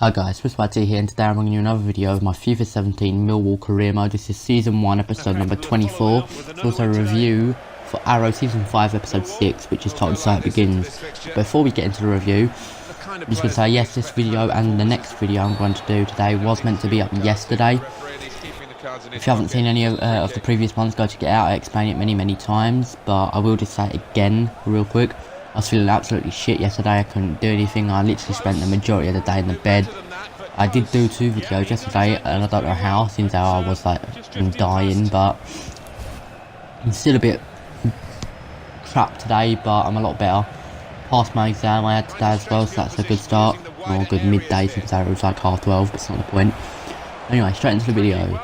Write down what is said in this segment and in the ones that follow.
Hi guys, SwifTs here, and today I'm bringing you another video of my FIFA 17 Millwall career mode. This is season 1 episode number 24. It's also a review for Arrow season 5 episode 6, which is titled So It Begins. Before we get into the review, I'm just going to say yes, this video and the next video I'm going to do today was meant to be up yesterday. If you haven't seen any of the previous ones, go check it out. I explained it many times, but I will just say it again real quick. I was feeling absolutely shit yesterday. I couldn't do anything. I literally spent the majority of the day in the bed. I did do 2 videos yesterday, and I don't know how, since I was like dying, but I'm still a bit crap today, but I'm a lot better. Passed my exam I had today as well, so that's a good start. Or a good midday, since it was like 12:30, but it's not the point. Anyway, straight into the video.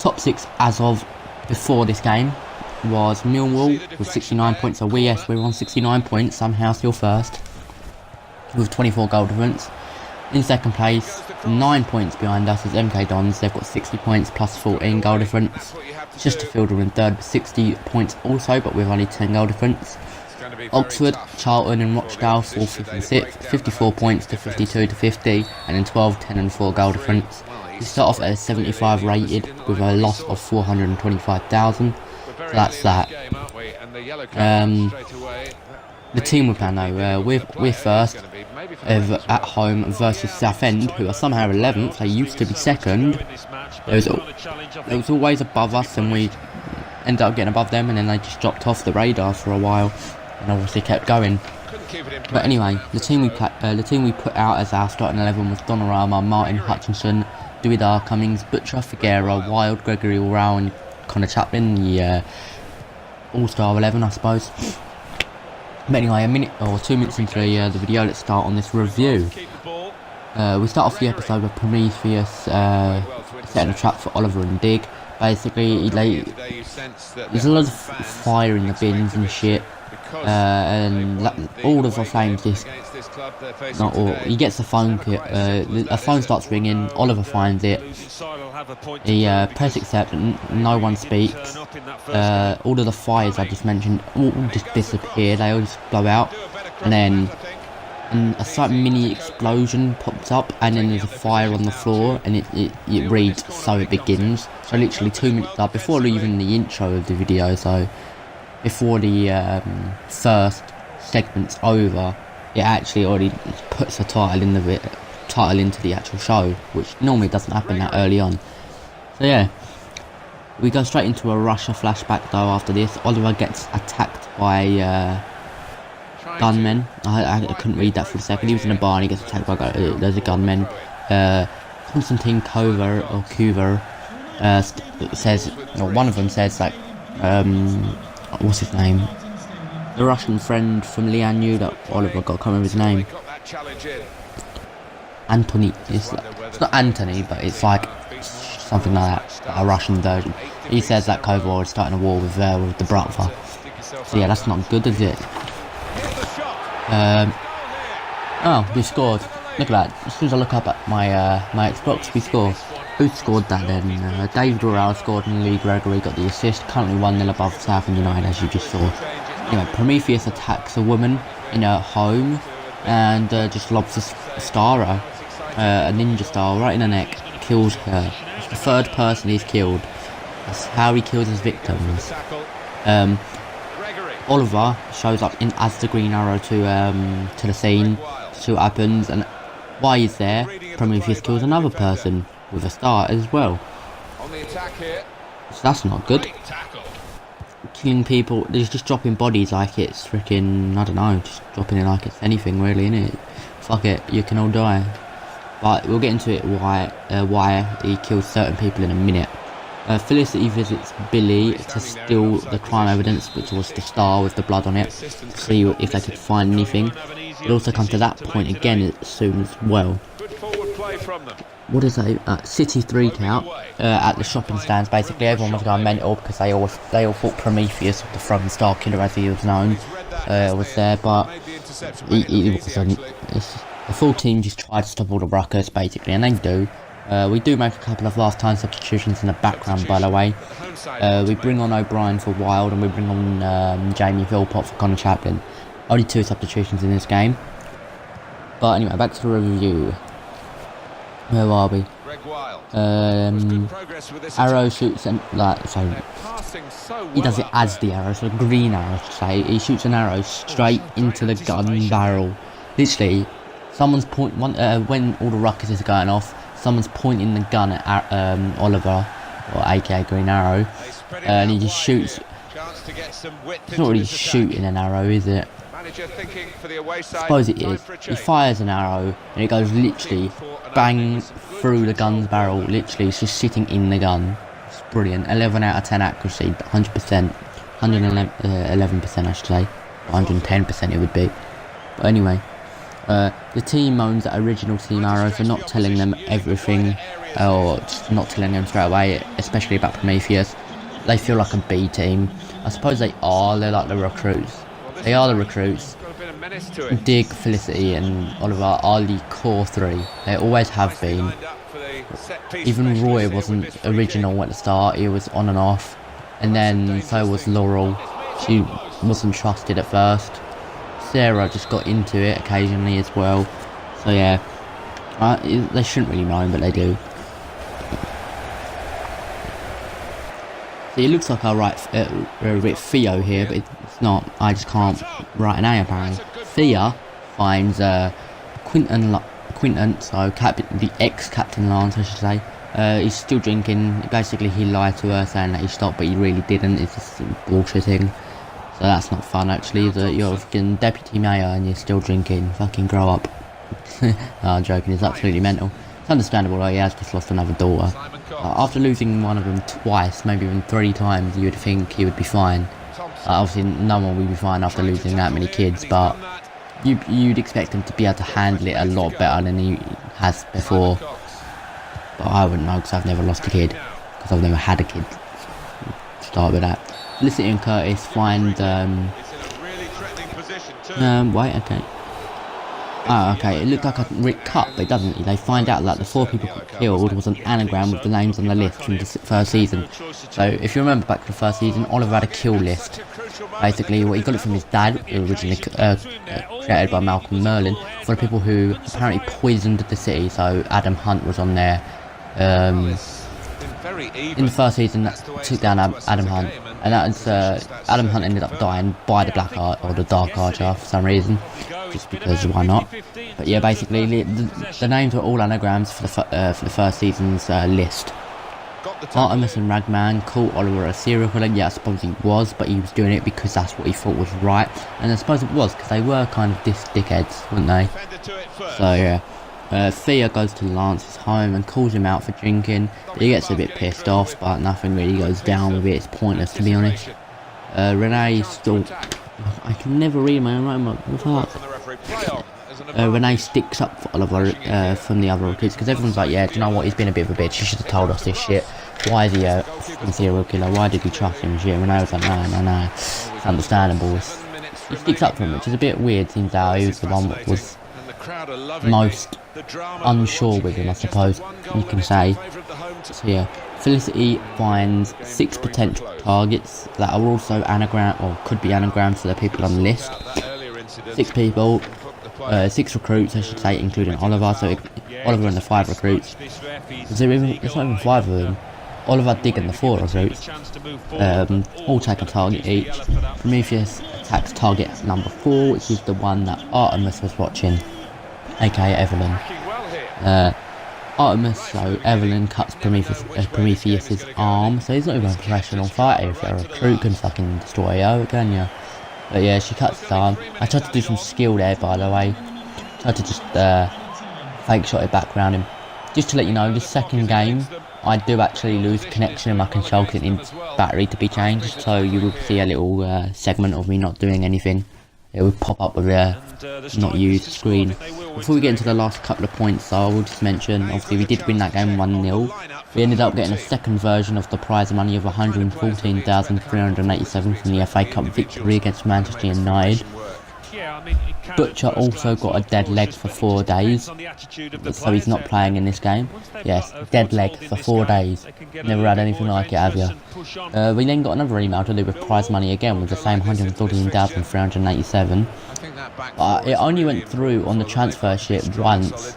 Top 6 as of before this game was Millwall with 69 points, so we're on 69 points, somehow still first, with 24 goal difference. In second place, 9 points behind us is MK Dons. They've got 60 points plus 14 goal difference. Chesterfield are in third with 60 points also, but with only 10 goal difference. Oxford, Charlton and Rochdale 4th, 5th and 6th, 54 points to 52 to 50, and in 12, 10 and 4 goal difference. We start off at a 75 rated with a loss of 425,000. So that's that. The team we're playing though, we're first at home versus Southend, who are somehow 11th. They used to be second. There was always above us, and we ended up getting above them, and then they just dropped off the radar for a while, and obviously kept going. But anyway, the team we put out as our starting 11 was Donnarumma, Martin, Hutchinson, Duidar, Cummings, Butcher, Figueroa, Wild, Gregory, Allrow, and Connor Chaplin, the all-star 11, I suppose. But anyway, a minute or 2 minutes into the video, let's start on this review. We start off the episode with Prometheus setting a trap for Oliver and Dig. Basically, there's a lot of fire in the bins and shit, and all of the flames not all. He gets the phone kit. A phone starts ringing. Oliver finds it. He press accept, and no one speaks. All of the fires I just mentioned all just disappear. They all just blow out, and then a slight mini explosion pops up, and then there's a fire on the floor, and it reads "So It Begins." So literally 2 minutes up before even the intro of the video. So before the first segment's over, it actually already puts a title into the actual show, which normally doesn't happen that early on. So yeah, we go straight into a Russia flashback though. After this, Oliver gets attacked by gunmen. I couldn't read that for a second. He was in a bar and he gets attacked by there's a gunman. Konstantin Kuver says, or one of them says, like, what's his name? The Russian friend from Lian knew that Oliver got. I can't remember his name. Anthony. It's not Anthony, but it's like something like that, a Russian version. He says that Kovar is starting a war with the brother. So yeah, that's not good, is it? Oh, we scored. Look at that. As soon as I look up at my Xbox, we scored. Who scored that then? David Durrell scored, and Lee Gregory got the assist. Currently 1-0 above Southend United, as you just saw. Anyway, Prometheus attacks a woman in her home and just lobs a star, a ninja star, right in her neck. Kills her. It's the third person he's killed. That's how he kills his victims. Oliver shows up as the Green Arrow to the scene to see what happens, and while he's there, Prometheus kills another person with a star as well. So that's not good. Killing people, there's just dropping bodies like it's freaking, I don't know, just dropping it like it's anything really, innit? Fuck it, you can all die. But we'll get into it why he kills certain people in a minute. Felicity visits Billy to steal the crime evidence, which was the star with the blood on it, to see if they could find anything. It also comes to that point again soon as well. What is that? City 3 count at the shopping stands. Basically, everyone was going mental because they all thought Prometheus, the Frozen Star Killer as he was known, was there, but he wasn't. The full team just tried to stop all the ruckus, basically, and they do. We do make a couple of last-time substitutions in the background, by the way. We bring on O'Brien for Wild, and we bring on Jamie Philpott for Connor Chaplin. Only 2 substitutions in this game. But anyway, back to the review. Where are we? Arrow shoots and so he does it as the arrow, so green arrow to say. He shoots an arrow straight into the gun barrel. Literally, someone's when all the ruckuses are going off, someone's pointing the gun at Oliver, or aka Green Arrow, and he just shoots. It's not really shooting an arrow, is it? I suppose it is. He fires an arrow and it goes literally bang through the gun's barrel. Literally, it's just sitting in the gun. It's brilliant. 11 out of 10 accuracy, 100%, 111% I should say, 110% it would be. But anyway, the team moans at original Team Arrow for not telling them everything, or just not telling them straight away, especially about Prometheus. They feel like a B team. I suppose they are. They're like the recruits. They are the recruits. Dig, Felicity and Oliver are the core three. They always have been. Even Roy wasn't original at the start. He was on and off. And then so was Laurel. She wasn't trusted at first. Sarah just got into it occasionally as well. So yeah, they shouldn't really know him, but they do. It looks like I write Theo here, but it's not. I just can't write an A apparently. Thea finds Quinton, so the ex-Captain Lance, I should say. He's still drinking. Basically, he lied to her saying that he stopped, but he really didn't. It's just bullshitting. So that's not fun, actually. That you're fucking deputy mayor and you're still drinking. Fucking grow up. No, I'm joking. It's absolutely mental. It's understandable. He has just lost another daughter. After losing one of them twice, maybe even 3 times, you would think he would be fine. Obviously, no one would be fine after losing that many kids, but you'd expect him to be able to handle it a lot better than he has before. But I wouldn't know, because I've never lost a kid, because I've never had a kid. Start with that. Felicity and Curtis find wait, okay. Oh, okay, it looked like a Rick cut, but it doesn't. They find out that the 4 people killed was an anagram with the names on the list from the first season. So, if you remember back to the first season, Oliver had a kill list. Basically, he got it from his dad, originally created by Malcolm Merlin, for the people who apparently poisoned the city. So, Adam Hunt was on there. In the first season, that took down Adam Hunt, and that was Adam Hunt ended up dying by the Black Art or the Dark Archer for some reason, just because why not? But yeah, basically the names were all anagrams for the first season's list. Artemis and Ragman called Oliver a serial killer. Yeah, I suppose he was, but he was doing it because that's what he thought was right, and I suppose it was because they were kind of dickheads, weren't they? So yeah. Thea goes to Lance's home and calls him out for drinking. He gets a bit pissed off, but nothing really goes down with it. It's pointless, to be honest. Renee still... I can never read my own writing. Renee sticks up for Oliver from the other recruits, because everyone's like, yeah, do you know what, he's been a bit of a bitch, he should have told us this shit. Why is he a serial killer? Why did we trust him and shit? Renee was like, no, it's understandable. He sticks up for him, which is a bit weird, since he was the one that was most unsure with him, I suppose you can say. So yeah, Felicity finds 6 potential targets that are also could be anagrams for the people on the list. 6 people, 6 recruits I should say, including Oliver. So Oliver and the 5 recruits. It's not even 5 of them. Oliver, Dig and the 4 recruits all take a target each. Prometheus attacks target number 4, which is the one that Artemis was watching, aka Evelyn. Artemis, so Evelyn cuts Prometheus's arm, so he's not even a professional fighter. If you're a recruit, can fucking destroy you, can you? But yeah, she cuts his arm. I tried to do some skill there, by the way. Tried to just fake shot it back around him. Just to let you know, this second game, I do actually lose connection in my control because it needs battery to be changed, so you will see a little segment of me not doing anything. It will pop up with a not used screen. Before we get into the last couple of points, I will just mention, obviously we did win that game 1-0. We ended up getting a second version of the prize money of 114,387 from the FA Cup victory against Manchester United. Butcher also got a dead leg for 4 days, so he's not playing in this game. Yes, dead leg for 4 days. Never had anything like it, have you? We then got another email to do with prize money again with the same 114,387. It only went through on the transfer sheet once,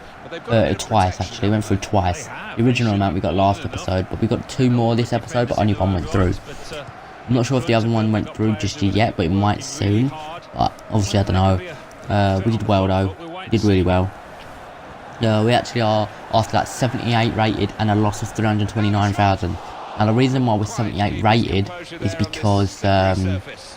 Twice actually, went through twice. The original amount we got last episode, but we got 2 more this episode, but only 1 went through. I'm not sure if the other one went through just yet, but it might soon. But obviously I don't know. We did well though, we did really well. We actually are, after that, 78 rated and a loss of 329,000. Now the reason why we're 78 rated is because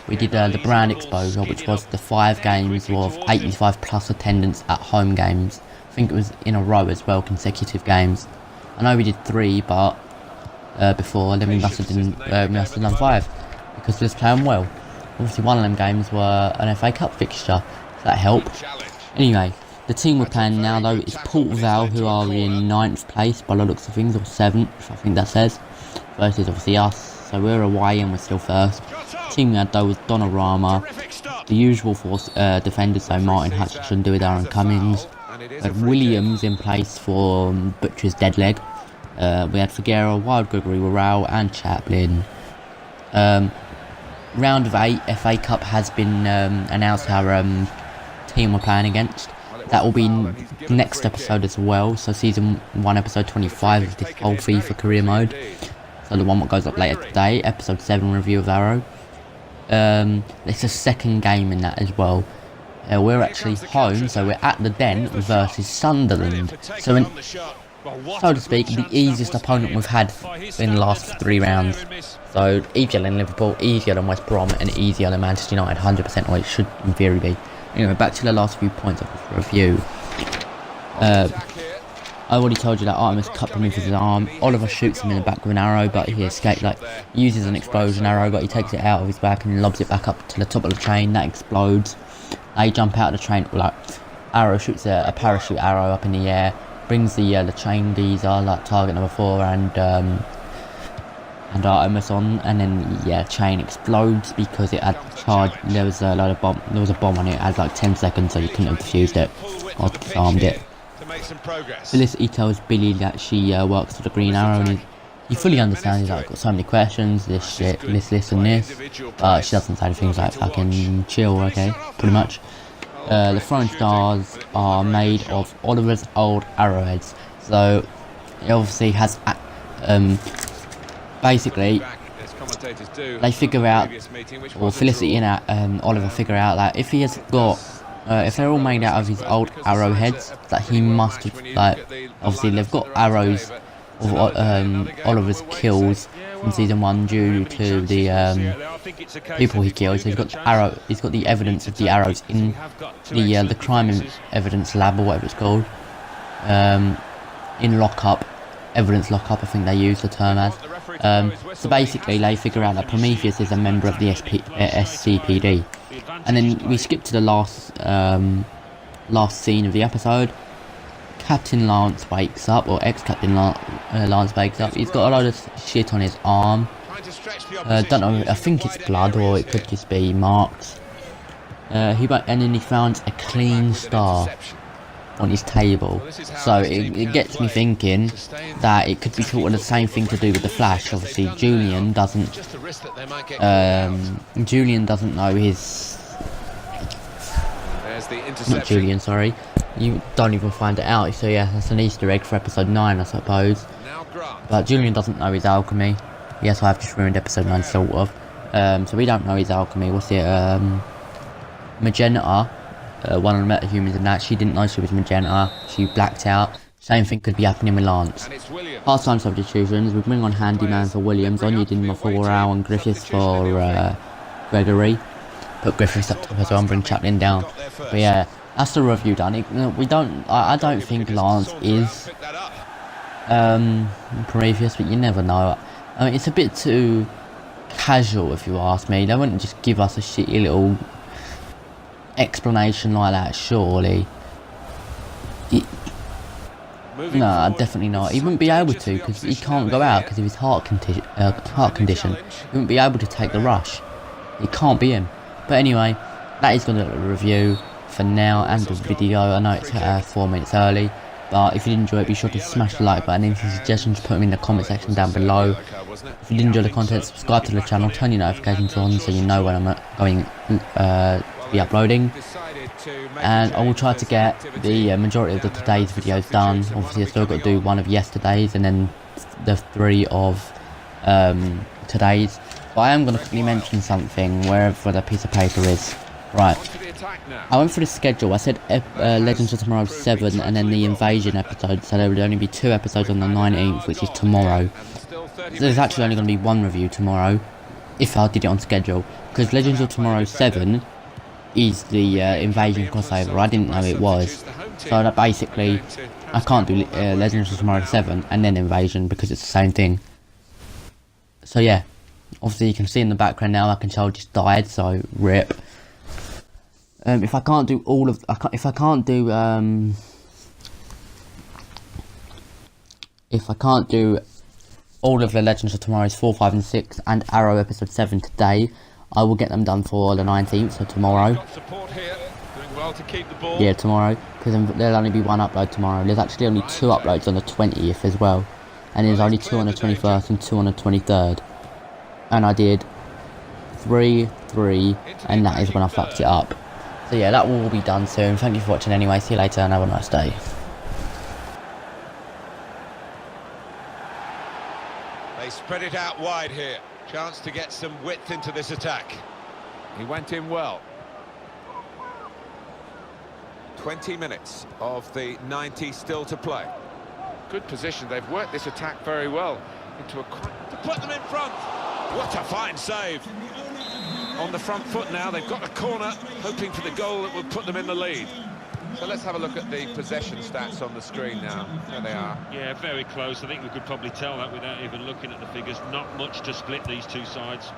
we did the brand exposure, which was the 5 games of 85 plus attendance at home games. I think it was in a row as well, consecutive games. I know we did 3, but before, then we must have done 5 because we was playing well. Obviously one of them games were an FA Cup fixture, so that helped. Anyway, the team we're playing now though is Port Vale, who are in 9th place by the looks of things, or 7th, I think that says. Versus obviously us, so we're away and we're still first. The team we had though was Donnarumma, the usual 4 defenders, so Martin Hutchinson, Aaron Cummings. We had Williams in place for Butcher's dead leg. We had Figueroa, Wild, Gregory, Worrell and Chaplin. Round of 8 FA Cup has been announced our team we're playing against. That will be next episode as well, so season 1 episode 25 of this whole FIFA career mode. So the one that goes up later today, episode 7 review of Arrow. It's a second game in that as well. We're actually home, so we're at the Den versus Sunderland. So to speak, the easiest opponent we've had in the last 3 rounds. So easier than Liverpool, easier than West Brom, and easier than Manchester United, 100%, or it should in theory be. Anyway, back to the last few points of this review. I already told you that Artemis cut beneath his arm. Oliver shoots him in the back with an arrow, but he escapes. Like, he uses an explosion arrow, but he takes it out of his back and lobs it back up to the top of the train. That explodes. They jump out of the train. Like, Arrow shoots a parachute arrow up in the air, brings the chain geezer, like target number 4, and Artemis on, and then chain explodes because it had charged. There was a load of bomb. There was a bomb on it. It had like 10 seconds, so you couldn't have defused it or disarmed it. Felicity tells Billy that she works for the Green Arrow, and he fully understands. He's like, got so many questions, this shit, this and this, but she doesn't say things like fucking chill, okay, pretty much. The throwing stars are made of Oliver's old arrowheads, so it obviously has basically they figure out, or Felicity and Oliver figure out that if he has got if they're all made out of his old arrowheads, that he must have, like, obviously they've got arrows of Oliver's kills from season 1 due to the people he killed. So he's got the evidence of the arrows in the crime evidence lab, or whatever it's called, in lockup, evidence lockup, I think they use the term as. So basically they figure out that Prometheus is a member of the SCPD. And then we skip to the last scene of the episode. Captain Lance wakes up, or ex-Captain Lance wakes up. He's got a load of shit on his arm. Don't know, I think it's blood, or it could just be marks. And then he found a clean star on his table. So it gets me thinking that it could be sort of the same thing to do with the Flash. Obviously Julian doesn't know his... Not Julian, sorry. You don't even find it out. So yeah, that's an Easter egg for episode 9, I suppose. But Julian doesn't know his alchemy. Yes, I have just ruined episode 9, sort of. So we don't know his alchemy. What's it? Magenta, one of the metahumans in that, she didn't know she was Magenta. She blacked out. Same thing could be happening with Lance. Half-time substitutions. We bring on Handyman for Williams, Onyedinma for Worrell, and Griffiths for Gregory. Put Griffiths up top as well and bring Chaplin down. But yeah, that's the review done. I don't think Lance is Prometheus, but you never know. I mean, it's a bit too casual, if you ask me. They wouldn't just give us a shitty little explanation like that, surely. No, definitely not. He wouldn't be able to, because he can't go out because of his heart condition. He wouldn't be able to take the rush. It can't be him. But anyway, that is going to be the review for now and the video. I know it's 4 minutes early, but if you did enjoy it, be sure to smash the like button. Any suggestions, put them in the comment section down below. If you did enjoy the content, subscribe to the channel, turn your notifications on so you know when I'm going to be uploading. and I will try to get the majority of the today's videos done. Obviously I've still got to do one of yesterday's and then the 3 of today's. But I am going to quickly mention something wherever the piece of paper is. Right, I went through the schedule. I said Legends of Tomorrow 7 and then the Invasion episode, so there would only be 2 episodes on the 19th, which is tomorrow. So there's actually only going to be 1 review tomorrow, if I did it on schedule, because Legends of Tomorrow 7 is the Invasion crossover. I didn't know it was, so that basically I can't do Legends of Tomorrow 7 and then Invasion because it's the same thing. So yeah, obviously you can see in the background now my control just died, so rip. If I can't do all of, if I can't do all of the Legends of Tomorrow's 4, 5 and 6 and Arrow episode 7 today, I will get them done for the 19th, so tomorrow. Yeah, tomorrow, because there'll only be 1 upload tomorrow. There's actually only 2 uploads on the 20th as well, and there's only 2 on the 21st and 2 on the 23rd. And I did 3, 3, and that is when I fucked it up. So yeah, that will all be done soon. Thank you for watching anyway. See you later and have a nice day. They spread it out wide here. Chance to get some width into this attack. He went in well. 20 minutes of the 90 still to play. Good position. They've worked this attack very well into a to put them in front. What a fine save. On the front foot now, they've got a corner, hoping for the goal that will put them in the lead. So let's have a look at the possession stats on the screen now. There they are. Yeah, very close. I think we could probably tell that without even looking at the figures. Not much to split these two sides.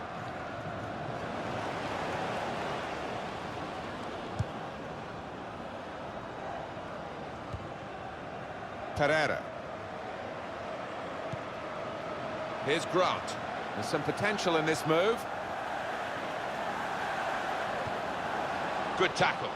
Pereira. Here's Grant. There's some potential in this move. Good tackle.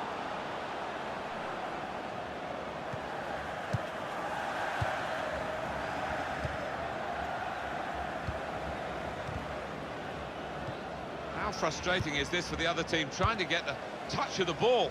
How frustrating is this for the other team, trying to get the touch of the ball?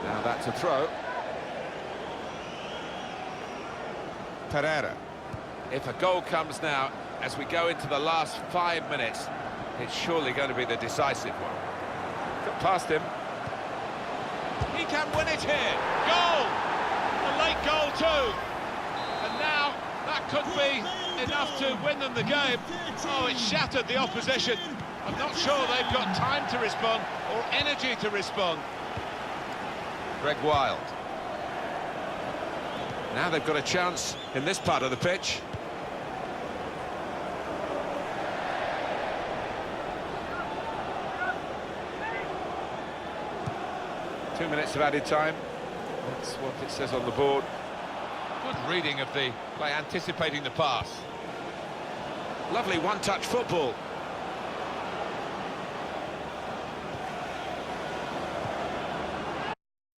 Now that's a throw. Pereira. If a goal comes now, as we go into the last 5 minutes, it's surely going to be the decisive one. Got past him. He can win it here. Goal! A late goal too. And now that could be enough to win them the game. Oh, it shattered the opposition. I'm not sure they've got time to respond or energy to respond. Greg Wild. Now they've got a chance in this part of the pitch. Two minutes of added time. That's what it says on the board. Good reading of the play, anticipating the pass. Lovely one-touch football.